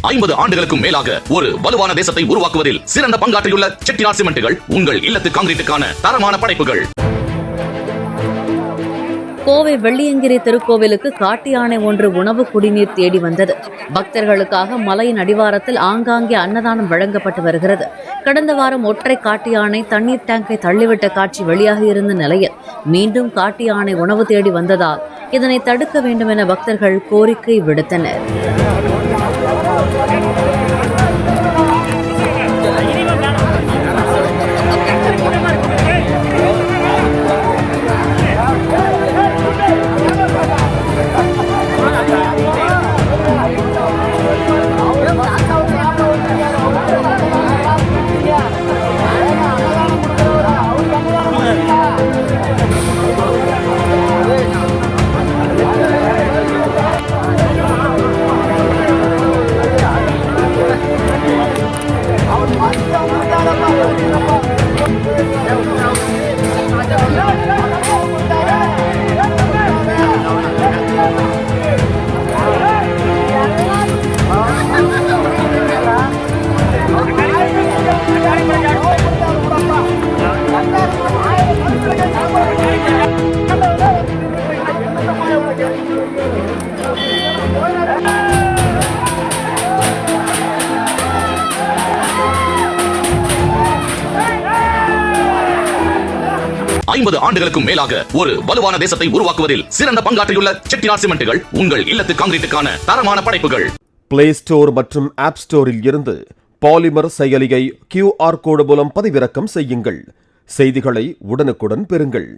50 ஆண்டுகளுக்கும் மேலாக ஒரு வலுவான தேசத்தை உருவாக்குவதில் சிறந்த பங்காற்றியுள்ள செட்டிநாட் சிமெண்ட்டுகள் உங்கள் இல்லத்து கான்கிரீட்டுக்கான தரமான படைப்புகள். கோவை வெள்ளியங்கிரி திருக்கோவிலுக்கு காட்டு யானை ஒன்று உணவு குடிநீர் தேடி வந்தது. பக்தர்களுக்காக மலையின் அடிவாரத்தில் ஆங்காங்கே அன்னதானம் வழங்கப்பட்டு வருகிறது. கடந்த வாரம் ஒற்றை காட்டு யானை தண்ணீர் டேங்கை தள்ளிவிட்ட காட்சி வெளியாகி இருந்த நிலையில் மீண்டும் காட்டு யானை உணவு தேடி வந்ததால் இதனை தடுக்க வேண்டும் என பக்தர்கள் கோரிக்கை விடுத்தனர். ஆண்டுகளுக்கும் மேலாக ஒரு வலுவான தேசத்தை உருவாக்குவதில் சிறந்த பங்காற்றியுள்ள செட்டிநாட் சிமெண்ட்டுகள் உங்கள் இல்லத்து கான்கிரீட்டுக்கான தரமான படைப்புகள். பிளே ஸ்டோர் மற்றும் ஆப் ஸ்டோரில் இருந்து பாலிமர் செயலியை QR கோடு மூலம் பதிவிறக்கம் செய்யுங்கள். செய்திகளை உடனுக்குடன் பெறுங்கள்.